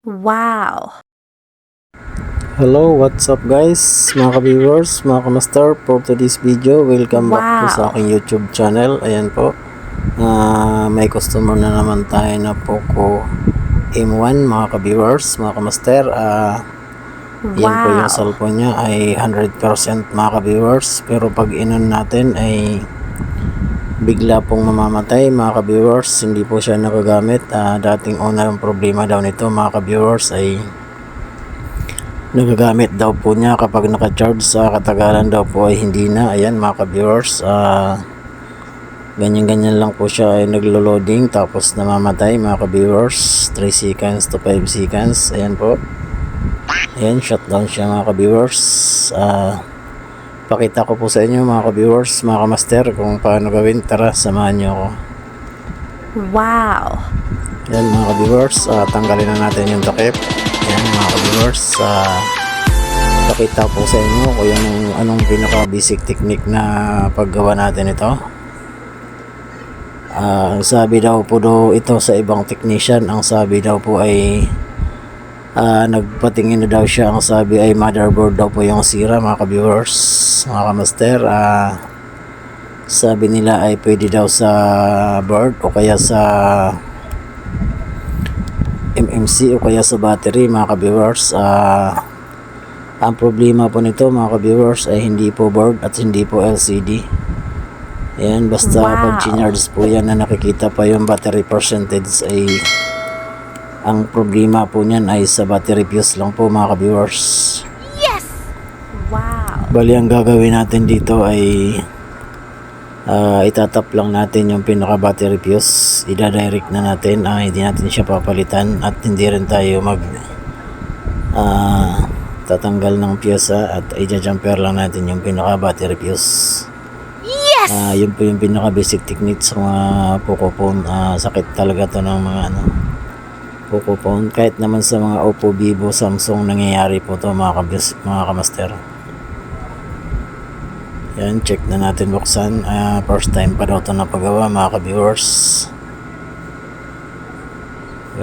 Wow! Hello, what's up guys, mga ka-viewers, mga ka-master. For today's video, welcome back po sa aking YouTube channel. Ayan po, may customer na naman tayo na Poco M1, mga ka-viewers, mga ka-master. Yan po yung cellphone niya ay 100% mga ka-viewers, pero pag inon natin ay bigla pong mamamatay mga ka-viewers. Hindi po siya nagagamit. Dating una yung problema daw nito mga ka-viewers ay nagagamit daw po niya kapag naka-charge, sa katagalan daw po ay hindi na. Ayan mga ka-viewers, ganyan-ganyan lang po siya ay naglo-loading tapos namamatay mga ka-viewers, 3 seconds to 5 seconds. Ayan po, ayan, shutdown siya mga ka-viewers. Pakita ko po sa inyo mga ka-viewers, mga ka-master, kung paano gawin. Tara, samahan niyo ako. Wow! Ayan mga ka-viewers, tanggalin na natin yung takip. Ayan mga ka-viewers, pakita po sa inyo kung anong pinaka basic technique na paggawa natin ito. Ang sabi daw po ito sa ibang technician, ang sabi daw po ay nagpatingin na daw siya, ang sabi ay motherboard daw po yung sira mga ka-viewers, mga ka-master. Sabi nila ay pwede daw sa board o kaya sa MMC o kaya sa battery mga ka-viewers. Ang problema po nito mga ka-viewers ay hindi po board at hindi po LCD. Ayan, basta pag charge po yan na nakikita pa yung battery percentage, ay ang problema po niyan ay sa battery fuse lang po mga ka-viewers. Yes! Wow! Bali ang gagawin natin dito ay itatap lang natin yung pinaka battery fuse, ida-direct na natin. Hindi natin siya papalitan at hindi rin tayo tatanggal ng pyesa, at i-jumper lang natin yung pinaka battery fuse. Yes! Yun po yung pinaka basic technique sa mga Poco phone. Sakit talaga to ng mga Poco phone, kahit naman sa mga Oppo, Vivo, Samsung nangyayari po to mga ka-master. Yan, check na natin buksan. First time pa daw ito napagawa mga ka-viewers.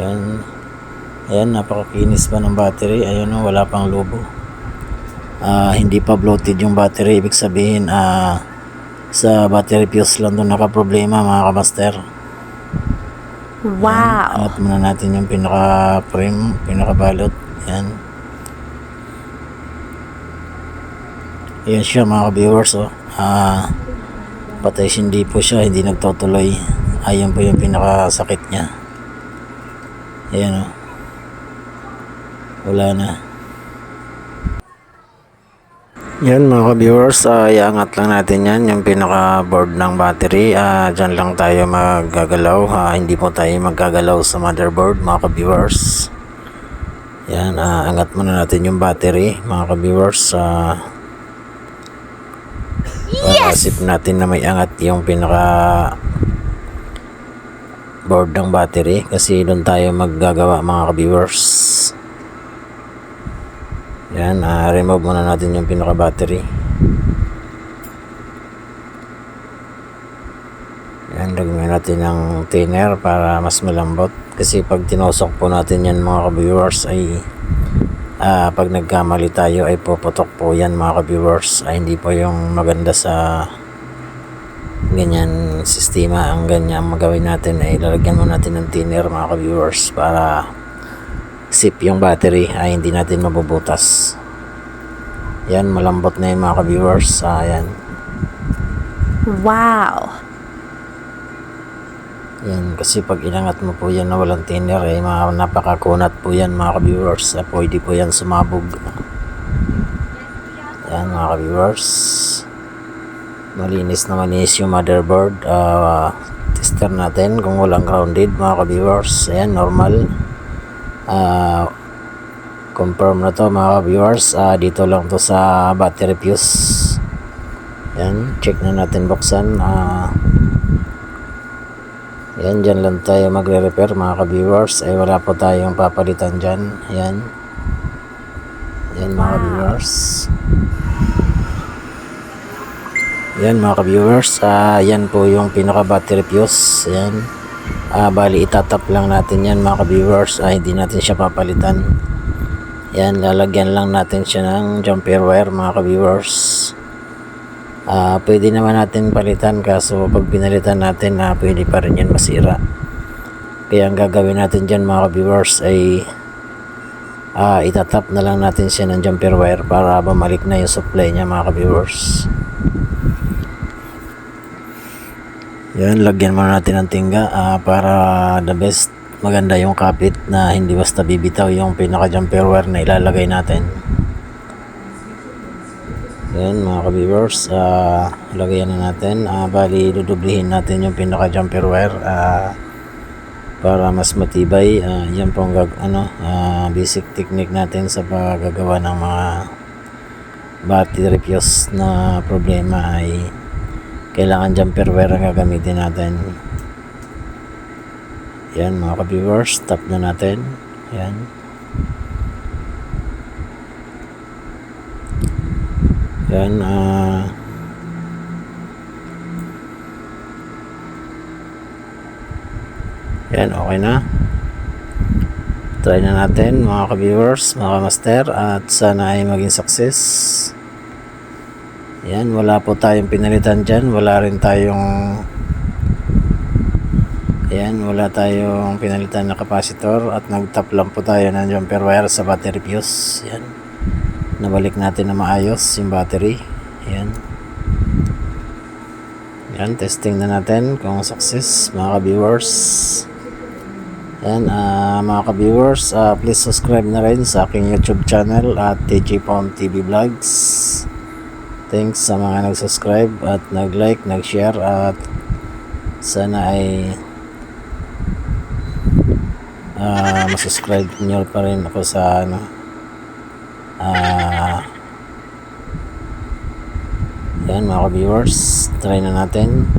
Yan. Ayan, napakakinis pa ng battery. Ayun, wala pang lobo. Hindi pa bloated yung battery. Ibig sabihin, sa battery fuse lang doon nakaproblema mga ka-master. Wow! Angat muna natin yung pinaka-frame, pinaka-balot. Yan. Ayan siya mga ka-viewers. Patay, hindi po siya, hindi nagtutuloy. Ayan po yung pinakasakit niya. Ayan wala na. Yan mga ka-viewers, iangat lang natin yan, yung pinaka board ng battery. Dyan lang tayo maggagalaw. Hindi po tayo maggagalaw sa motherboard mga ka-viewers. Yan, angat muna natin yung battery mga ka-viewers. Para sip natin na may angat yung pinaka board ng battery, kasi doon tayo maggagawa mga ka-viewers. Yan, remove muna natin yung pinaka battery. Yan, lagyan natin ng thinner para mas malambot, kasi pag tinosok po natin yan mga ka-viewers ay pag nagkamali tayo ay puputok po yan mga ka-viewers. Hindi po yung maganda sa ganyan sistema. Ang ganyan magawin natin ay lalagyan mo natin ng thinner mga ka-viewers para sip yung battery, ay hindi natin mabubutas. Yan, malambot na yun mga ka-viewers. Yan. Wow! Yan, kasi pag inangat mo po yan na walang thinner ay napakakunat po yan mga ka-viewers. Pwede po yan sumabog. Yan mga ka-viewers, malinis na malinis yung motherboard. Tester natin kung walang grounded mga ka-viewers. Ayan, normal. Confirm na to mga ka-viewers. Dito lang to sa battery fuse. Yan, check na natin buksan. Yan, dyan lang tayo magre-repair mga ka-viewers. Ay wala po tayong papalitan dyan. Yan. Yan mga ka-viewers. Yan mga ka-viewers. Yan po yung pinaka battery fuse. Yan. Bali itatap lang natin yan mga ka-viewers, hindi natin siya papalitan. Yan, lalagyan lang natin siya ng jumper wire mga ka-viewers. Pwede naman natin palitan, kaso pag pinalitan natin pwede pa rin yan masira. Kaya ang gagawin natin dyan mga ka-viewers ay itatap na lang natin siya ng jumper wire para bumalik na yung supply niya mga ka-viewers. Yan, lagyan muna natin ng tingga para the best, maganda yung kapit na hindi basta bibitaw yung pinaka jumper wire na ilalagay natin. Yan mga ka-viewers, lagayan na natin. Bali dudublihin natin yung pinaka jumper wire para mas matibay. Yan po ang basic technique natin sa paggagawa ng mga battery fuse na problema ay kailangan jumper wire ang gagamitin natin. Yan mga ka-viewers, tap na natin. Yan. Yan, yan, okay na. Try na natin mga ka-viewers, mga ka-master, at sana ay maging success. Yan, wala po tayong pinalitan dyan. Wala rin tayong pinalitan na capacitor, at nagtap lang po tayo ng jumper wire sa battery fuse. Yan, nabalik natin na maayos yung battery. Yan. Yan, testing na natin kung success mga ka-viewers. Yan, mga ka-viewers, please subscribe na rin sa aking YouTube channel at TJ Pound TV Vlogs. Thanks sa mga nag-subscribe at nag-like, nag-share, at sana ay masubscribe nyo pa rin ako sa yan mga ka-viewers, try na natin.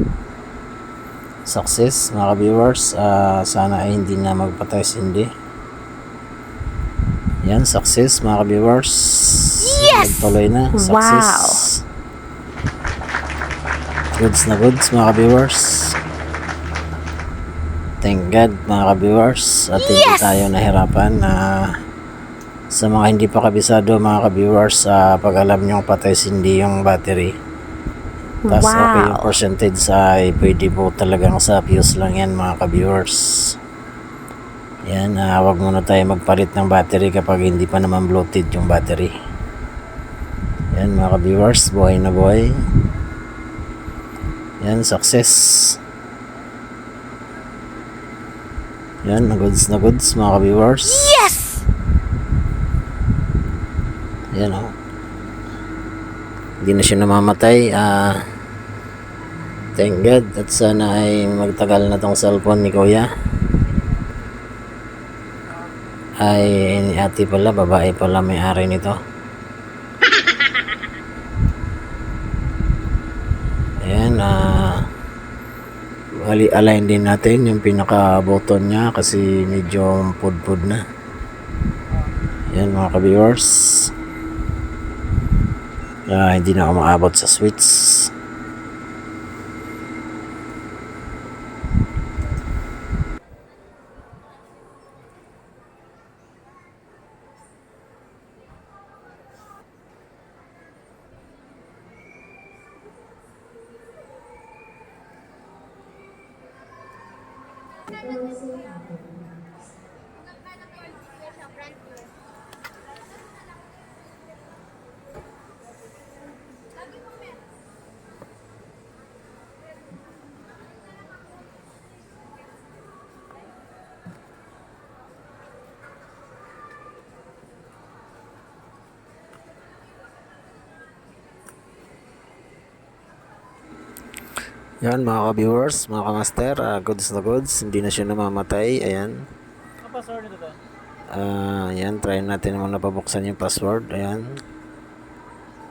Success mga ka-viewers, sana ay hindi na magpatay sindi. Yan, success mga ka-viewers. Yes! Nagtuloy na, success. Wow! Goods na goods mga ka-viewers. Thank God mga ka-viewers, at hindi tayo nahirapan. Sa mga hindi pa kabisado mga ka-viewers, pag alam nyo patay sindi yung battery, tapos okay yung percentage, ay pwede po talagang sa fuse lang yan mga ka-viewers. Yan, wag muna tayo magpalit ng battery kapag hindi pa naman bloated yung battery. Yan mga ka-viewers, buhay na buhay. Yan, success. Yan, na goods mga ka-viewers. Yes! Yan hindi na siya namamatay. Thank God, at sana ay magtagal na tong cellphone ni Kuya. Ay, ni ate pala, babae pala may-ari nito. Ayan, align din natin yung pinaka button niya kasi medyo pudpud na. Ayan mga ka-viewers, hindi na ako maabot sa switch. Yan mga ka-viewers, mga ka-master, goods na goods, hindi na siya namamatay. Ayan. Ang password nito to? Ayan, try natin naman napabuksan yung password. Ayan.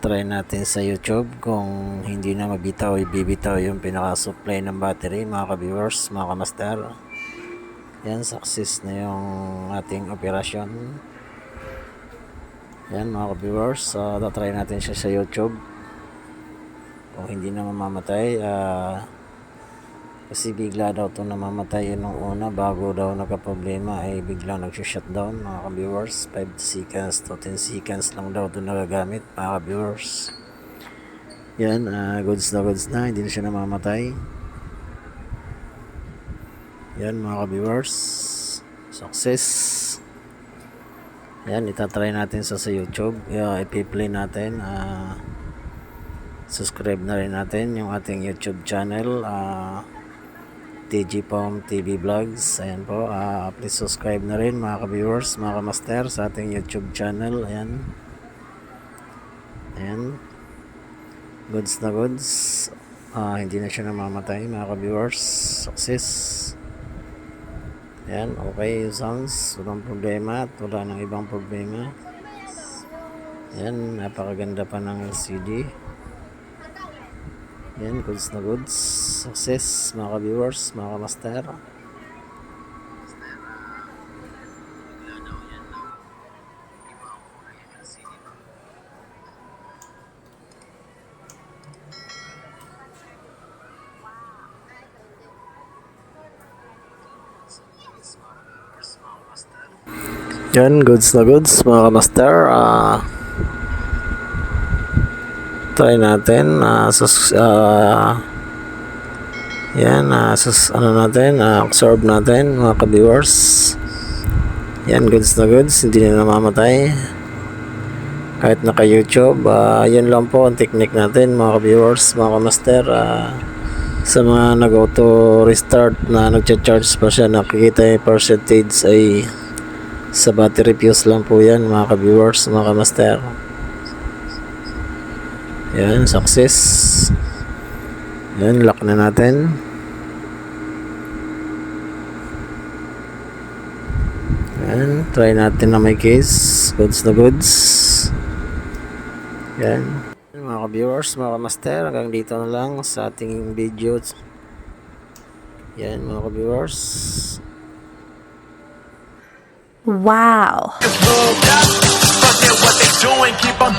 Try natin sa YouTube kung hindi na mabitaw, ibibitaw yung pinaka-supply ng battery mga ka-viewers, mga ka-master. Ayan, success na yung ating operasyon. Ayan mga ka-viewers, try natin siya sa YouTube. Kung hindi na mamamatay, Kasi bigla daw ito namamatay nung una bago daw nagka-problema ay biglang nag-shutdown mga ka-viewers. 5 seconds to 10 seconds lang daw ito nagagamit mga ka-viewers. Yan, goods na, hindi na siya namamatay. Yan mga ka-viewers, success. Yan, itatry natin sa YouTube. Ipi-play natin. Subscribe na rin natin yung ating YouTube channel, TG Pom TV Vlogs. Ayan po, please subscribe na rin mga ka-viewers, mga ka-master sa ating YouTube channel. Ayan. Ayan. Goods na goods. Hindi na siya namamatay mga ka-viewers. Success. Ayan, okay yung sounds. Walang problema at wala nang ibang problema. Ayan, napakaganda pa ng LCD. Yan, goods na goods. Success mga ka-viewers, mga ka-master. Yan, goods na goods mga ka-master. Try natin absorb natin mga ka-viewers. Yan, goods na goods, hindi na namamatay kahit naka YouTube. Yan lang po ang technique natin mga ka-viewers, mga ka-master. Sa mga nag-auto restart na nagcha-charge pa siya, nakikita yung percentage ay sa battery fuse lang po yan mga ka-viewers, mga ka-master. Yan, success. Yan, lock na natin. Yan, try natin na may case. Goods na goods. Yan. Mga ka-viewers, mga ka-master, hanggang dito na lang sa ating video. Yan, mga ka-viewers. Wow. Forget what they doing, keep on.